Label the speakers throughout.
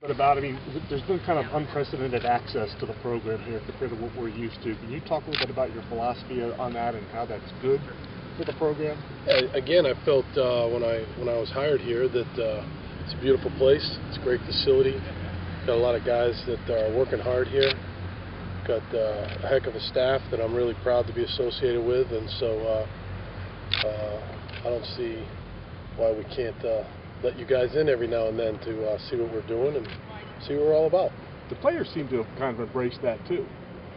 Speaker 1: But about, I mean, there's been kind of unprecedented access to the program here compared to what we're used to. Can you talk a little bit about your philosophy on that and how that's good for the program?
Speaker 2: Again, I felt when I was hired here that it's a beautiful place. It's a great facility. Got a lot of guys that are working hard here. Got a heck of a staff that I'm really proud to be associated with, and so I don't see why we can't let you guys in every now and then to see what we're doing and see what we're all about.
Speaker 1: The players seem to have kind of embraced that too.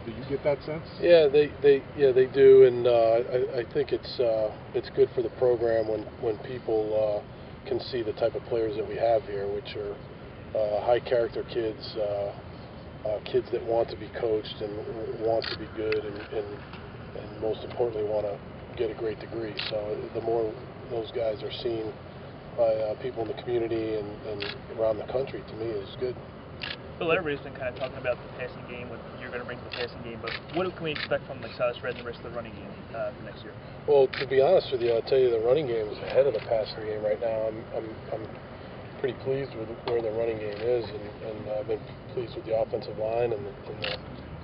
Speaker 1: Do you get that sense?
Speaker 2: Yeah, they do, and I think it's good for the program when people can see the type of players that we have here, which are high character kids, kids that want to be coached and want to be good, and most importantly want to get a great degree. So the more those guys are seen by people in the community and around the country, to me, is good.
Speaker 3: Bill, everybody's been kind of talking about the passing game, what you're going to bring to the passing game, but what can we expect from Silas Red and the rest of the running game for next year?
Speaker 2: Well, to be honest with you, I'll tell you the running game is ahead of the passing game right now. I'm pretty pleased with where the running game is, and I've been pleased with the offensive line and the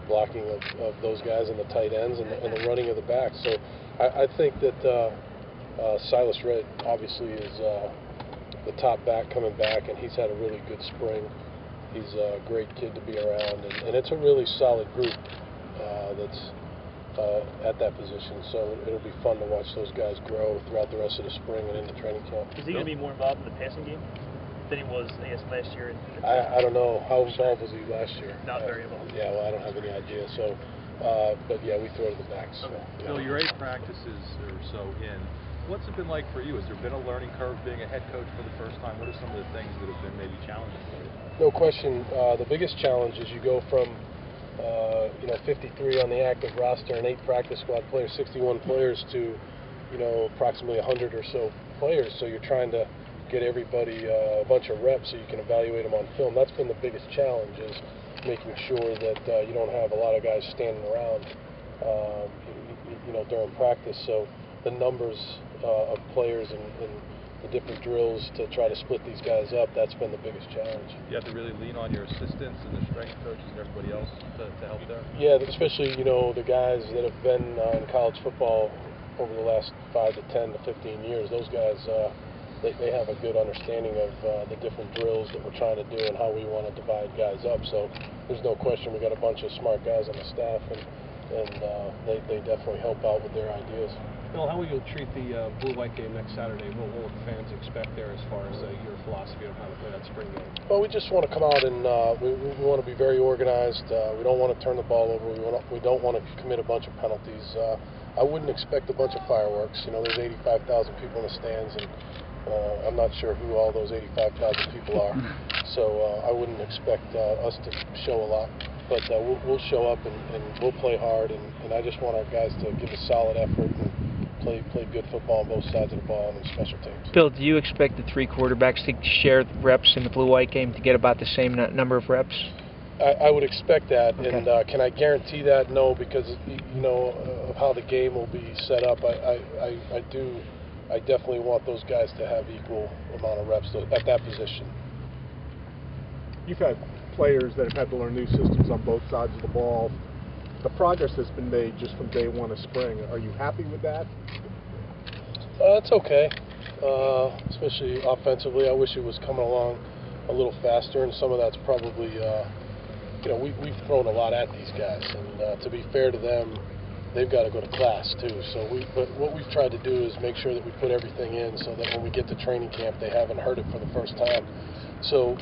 Speaker 2: blocking of those guys and the tight ends and the running of the backs. So I think that Silas Red obviously is the top back coming back, and he's had a really good spring. He's a great kid to be around, and it's a really solid group that's at that position. So it'll be fun to watch those guys grow throughout the rest of the spring and into training camp.
Speaker 3: Is he going to be more involved in the passing game than he was, I guess, last year?
Speaker 2: I don't know. How involved was he last year?
Speaker 3: Not very involved.
Speaker 2: Yeah, well, I don't have any idea. So, but yeah, we throw to the backs. So,
Speaker 4: Bill, you're 8 practices or so in. What's it been like for you? Has there been a learning curve being a head coach for the first time? What are some of the things that have been maybe challenging for you?
Speaker 2: No question. The biggest challenge is you go from 53 on the active roster and 8 practice squad players, 61 players to approximately 100 or so players. So you're trying to get everybody a bunch of reps so you can evaluate them on film. That's been the biggest challenge, is making sure that you don't have a lot of guys standing around during practice. So the numbers of players and the different drills to try to split these guys up, that's been the biggest challenge.
Speaker 4: You have to really lean on your assistants and the strength coaches and everybody else to help there?
Speaker 2: Yeah, especially the guys that have been in college football over the last 5 to 10 to 15 years. Those guys, they have a good understanding of the different drills that we're trying to do and how we want to divide guys up. So there's no question we got a bunch of smart guys on the staff, and they definitely help out with their ideas.
Speaker 5: Bill, how will you treat the blue-white game next Saturday? What will fans expect there as far as your philosophy on how to play that spring game?
Speaker 2: Well, we just want to come out and we want to be very organized. We don't want to turn the ball over. We don't want to commit a bunch of penalties. I wouldn't expect a bunch of fireworks. There's 85,000 people in the stands, and I'm not sure who all those 85,000 people are. So I wouldn't expect us to show a lot. But we'll show up and we'll play hard, and I just want our guys to give a solid effort and play good football on both sides of the ball and in special teams.
Speaker 6: Bill, do you expect the 3 quarterbacks to share reps in the blue-white game to get about the same number of reps?
Speaker 2: I would expect that,
Speaker 6: okay.
Speaker 2: And can I guarantee that? No, because of how the game will be set up. I definitely want those guys to have equal amount of reps at that position.
Speaker 1: You've had players that have had to learn new systems on both sides of the ball. The progress that's been made just from day one of spring, are you happy with that?
Speaker 2: It's okay, especially offensively. I wish it was coming along a little faster, and some of that's probably, we've thrown a lot at these guys, and to be fair to them, they've got to go to class too. But what we've tried to do is make sure that we put everything in so that when we get to training camp, they haven't heard it for the first time. So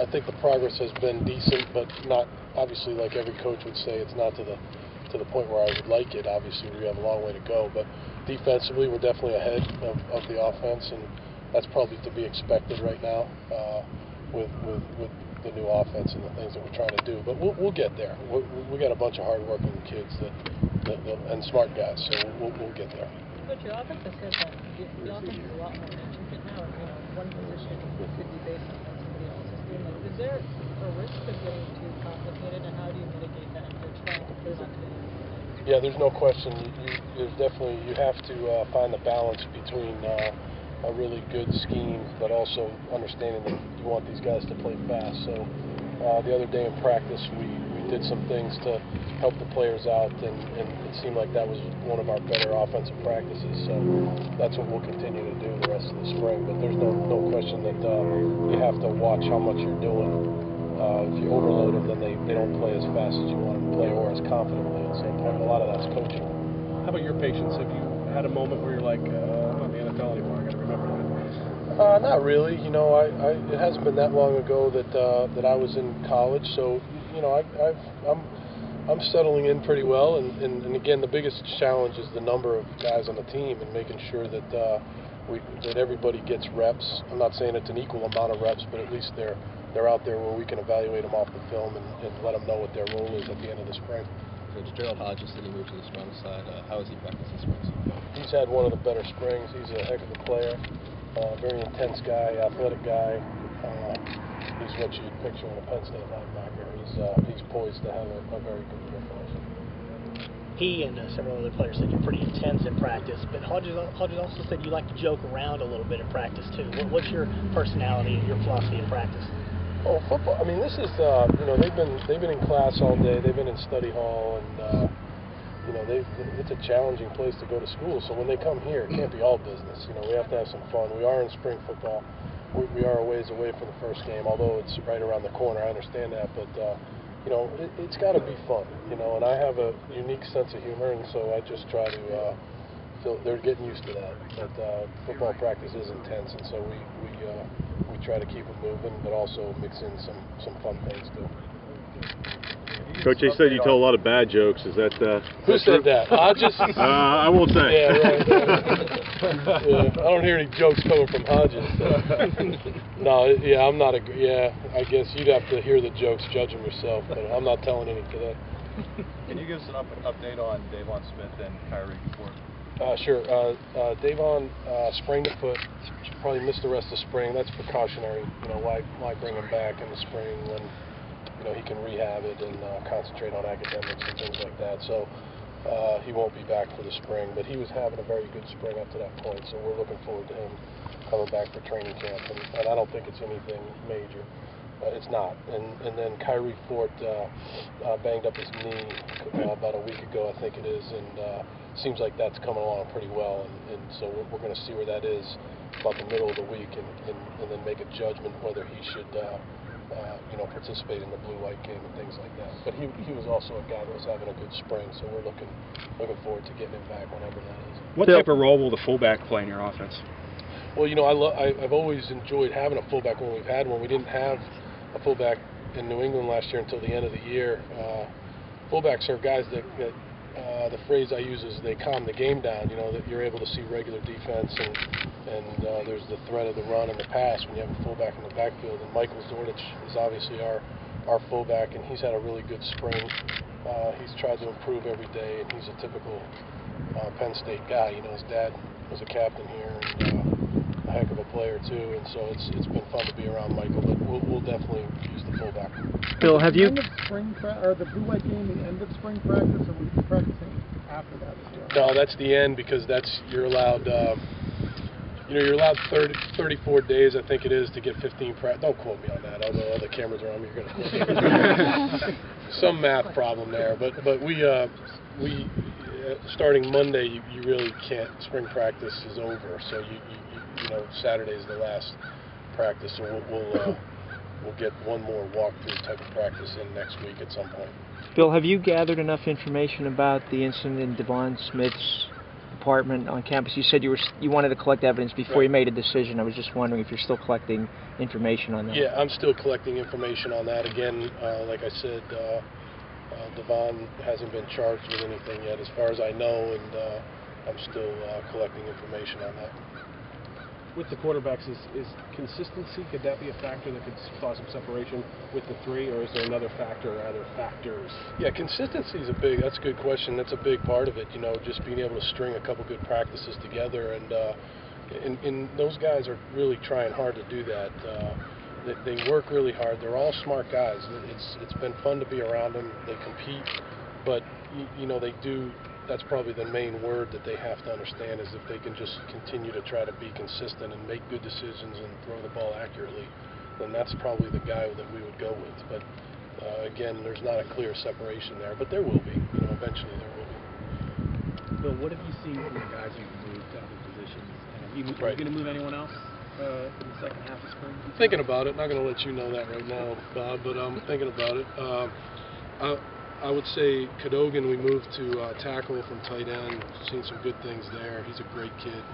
Speaker 2: I think the progress has been decent, but not, obviously, like every coach would say, it's not to the point where I would like it. Obviously, we have a long way to go, but defensively, we're definitely ahead of the offense, and that's probably to be expected right now with the new offense and the things that we're trying to do. But we'll get there. We got a bunch of hard-working kids and smart guys, so we'll get there.
Speaker 7: But your offense has said that the offense is a lot more intricate now, and one position could be based on what somebody else is doing. Is there a risk of getting too complicated, and how do you mitigate that if you're trying to put it onto the Yeah,
Speaker 2: there's no question. You have to find the balance between a really good scheme, but also understanding that you want these guys to play fast. So the other day in practice, we did some things to help the players out, and it seemed like that was one of our better offensive practices. So that's what we'll continue to do the rest of the spring. But there's no question that you have to watch how much you're doing. If you overload them, then they don't play as fast as you want them to play, or as confidently. And so a lot of that's coaching.
Speaker 5: How about your patience? Have you had a moment where you're like, I'm not in the NFL anymore, I got to remember that?
Speaker 2: Not really. You know, it hasn't been that long ago that I was in college, so you know, I'm settling in pretty well. And again, the biggest challenge is the number of guys on the team and making sure that that everybody gets reps. I'm not saying it's an equal amount of reps, but at least they're out there where we can evaluate them off the film and let them know what their role is at the end of the spring.
Speaker 8: Coach Gerald Hodges said he moved to the strong side. How has he practiced this spring so far?
Speaker 2: He's had one of the better springs. He's a heck of a player. Very intense guy, athletic guy. He's what you'd picture in a Penn State linebacker. He's poised to have a very good year for us.
Speaker 9: He and several other players said you're pretty intense in practice, but Hodges also said you like to joke around a little bit in practice too. What's your personality and your philosophy in practice?
Speaker 2: Oh, football. I mean, this is you know, they've been in class all day. They've been in study hall, and you know, it's a challenging place to go to school. So when they come here, it can't be all business. You know, we have to have some fun. We are in spring football. We are a ways away from the first game, although it's right around the corner. I understand that, but you know, it's got to be fun. You know, and I have a unique sense of humor, and so I just try to feel they're getting used to that. But football practice is intense, and so we try to keep it moving, but also mix in some fun things too.
Speaker 10: Coach, they said you tell a lot of bad jokes. Is that?
Speaker 2: Who said that? Hodges?
Speaker 10: I won't say.
Speaker 2: Yeah, right. Yeah, I don't hear any jokes coming from Hodges. No, yeah, I'm not a. Yeah, I guess you'd have to hear the jokes, judge them yourself. But I'm not telling any today.
Speaker 4: Can you give us an update on Davon Smith and Kyrie Ford?
Speaker 2: Sure. Davon sprained a foot. Probably missed the rest of spring. That's precautionary. You know, why bring him back in the spring when you know he can rehab it and concentrate on academics and things like that. So he won't be back for the spring. But he was having a very good spring up to that point. So we're looking forward to him coming back for training camp. And I don't think it's anything major. It's not. And then Kyrie Fort banged up his knee about a week ago, I think it is, and seems like that's coming along pretty well. And so we're going to see where that is about the middle of the week, and then make a judgment whether he should, you know, participate in the blue-white game and things like that. But he was also a guy that was having a good spring, so we're looking forward to getting him back whenever that is.
Speaker 11: What type of role will the fullback play in your offense?
Speaker 2: Well, you know, I've always enjoyed having a fullback when we've had one. We didn't have a fullback in New England last year until the end of the year. Fullbacks are guys that the phrase I use is they calm the game down. You know, that you're able to see regular defense, and there's the threat of the run and the pass when you have a fullback in the backfield. And Michael Zordich is obviously our fullback, and he's had a really good spring. He's tried to improve every day, and he's a typical Penn State guy. You know, his dad was a captain here, and a heck of a player too, and so it's been fun to be around Michael. But we'll definitely use the fullback.
Speaker 6: Bill, have you?
Speaker 12: End of spring or the blue-white game, the end of spring practice, or will you be practicing after that as well?
Speaker 2: No, that's the end, because you're allowed. You know, you're allowed 34 days, I think it is, to get 15 practice. Don't quote me on that. Although all the cameras are on me, you're going to quote me. Some math problem there, but we starting Monday, you really can't. Spring practice is over, so you know, Saturday's the last practice, so we'll get one more walkthrough type of practice in next week at some point.
Speaker 6: Bill, have you gathered enough information about the incident in Devon Smith's apartment on campus? You said you wanted to collect evidence before you made a decision. I was just wondering if you're still collecting information on that.
Speaker 2: Yeah, I'm still collecting information on that. Again, like I said, Devon hasn't been charged with anything yet, as far as I know, and I'm still collecting information on that.
Speaker 5: With the quarterbacks, is consistency, could that be a factor that could cause some separation with the three, or is there another factor or other factors?
Speaker 2: Yeah, consistency is that's a good question. That's a big part of it, you know, just being able to string a couple good practices together, and those guys are really trying hard to do that. They work really hard. They're all smart guys. It's been fun to be around them. They compete, but you know, they do that's probably the main word that they have to understand, is if they can just continue to try to be consistent and make good decisions and throw the ball accurately, then that's probably the guy that we would go with. But again, there's not a clear separation there, but there will be. Eventually there will be.
Speaker 5: Bill, what have you seen from the guys you've moved to other positions? And are you going to move anyone else in the second half of spring?
Speaker 2: Thinking about it. Not going to let you know that right now, Bob, but I'm thinking about it. I would say Cadogan, we moved to tackle from tight end. Seen some good things there. He's a great kid.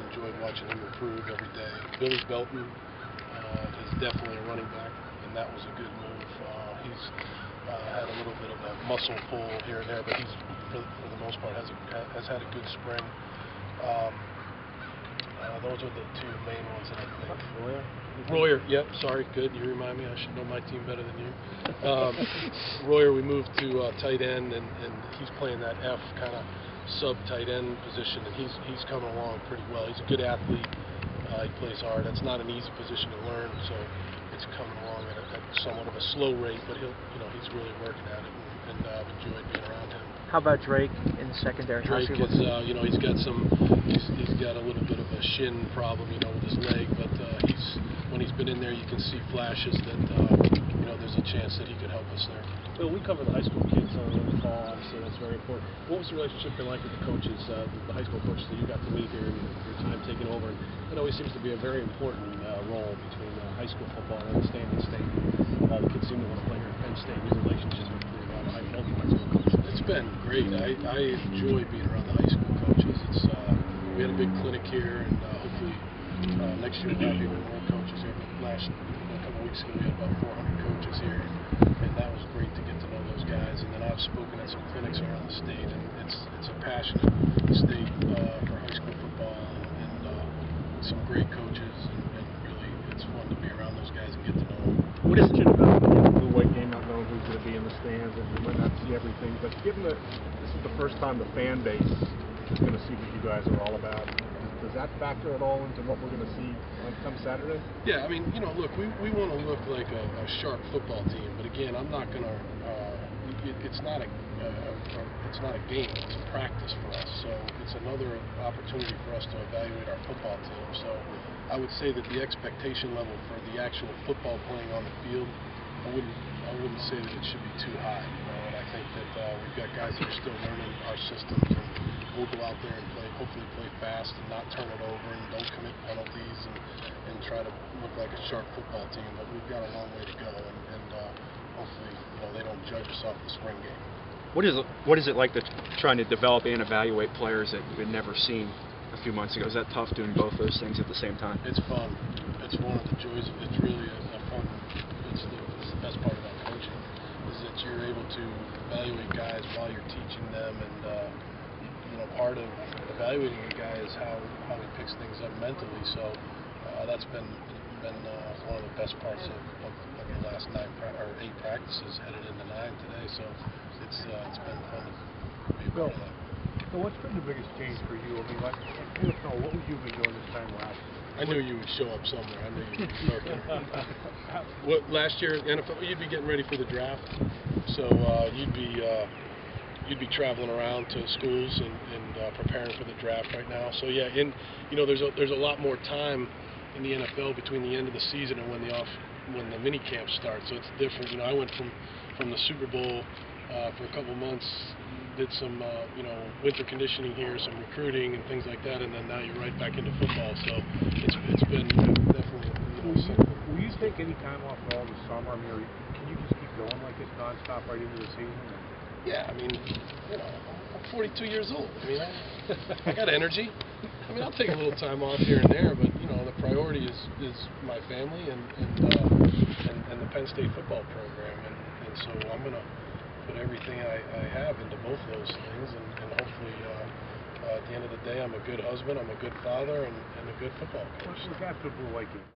Speaker 2: Enjoyed watching him improve every day. Billy Belton is definitely a running back, and that was a good move. He's had a little bit of a muscle pull here and there, but he's, for the most part, has had a good spring. Those are the two main ones that I think. Royer, yep, sorry, good. You remind me. I should know my team better than you. Royer, we moved to tight end, and he's playing that F kind of sub-tight end position, and he's coming along pretty well. He's a good athlete. He plays hard. That's not an easy position to learn, so it's coming along at somewhat of a slow rate, but he's really working at it, and I've enjoyed being around him.
Speaker 6: How about Drake in the secondary?
Speaker 2: Drake is, he's got a little bit of a shin problem, with his leg, but when he's been in there, you can see flashes that, there's a chance that he could help us there.
Speaker 5: Bill, we cover the high school kids in the fall, obviously that's very important. What was the relationship been like with the coaches, the high school coaches that you got to meet here in your time taking over? And it always seems to be a very important role between high school football and Stanley State. The kids seem to want to play here at Penn State, and your relationship with the high school coaches.
Speaker 2: It's been great. I enjoy being around the high school coaches. We had a big clinic here, and hopefully next year we'll have even more coaches here. But a couple weeks ago we had about 400 coaches here, and that was great to get to know those guys. And then I've spoken at some clinics around the state, and it's a passionate state for high school football, and some great coaches, and really it's fun to be around those guys and get to know them.
Speaker 1: What is it about the Blue White game, not knowing who's going to be in the stands, and we might not see everything, but given that this is the first time the fan base is going to see what you guys are all about, does that factor at all into what we're going to see come Saturday?
Speaker 2: Yeah, I mean, look, we want to look like a sharp football team, but again, I'm not going to. It's not a game. It's a practice for us, so it's another opportunity for us to evaluate our football team. So I would say that the expectation level for the actual football playing on the field, I wouldn't say that it should be too high. And I think that we've got guys that are still learning our systems, and we'll go out there and hopefully play fast and not turn it over and don't commit penalties and try to look like a sharp football team. But we've got a long way to go, and hopefully they don't judge us off the spring game.
Speaker 11: What is it like trying to develop and evaluate players that you had never seen a few months ago? Is that tough doing both those things at the same time?
Speaker 2: It's fun. It's one of the joys. It's really a fun. It's the best part about coaching, is that you're able to evaluate guys while you're teaching them, and part of evaluating a guy is how he picks things up mentally. So that's been one of the best parts of the last 8 practices, headed into 9 today. So it's been fun to be a part of that.
Speaker 12: So what's been the biggest change for you? I mean, what would you have been doing this time last year?
Speaker 2: I knew you would show up somewhere. I knew you'd be lurking. Last year, NFL, you'd be getting ready for the draft, so you'd be traveling around to schools and preparing for the draft right now. So yeah, there's a lot more time in the NFL between the end of the season and when the mini camp starts. So it's different. I went from the Super Bowl for a couple months, did some winter conditioning here, some recruiting and things like that, and then now you're right back into football. So it's been definitely something.
Speaker 12: Will you take any time off at all this summer? I mean, or can you just keep going like this nonstop right into the season?
Speaker 2: Yeah, I mean, I'm 42 years old. I mean, I got energy. I mean, I'll take a little time off here and there, but the priority is my family and the Penn State football program, and so I'm gonna put everything I have into both those things, and hopefully at the end of the day, I'm a good husband, I'm a good father, and a good football coach.
Speaker 12: What's after the Blue White game?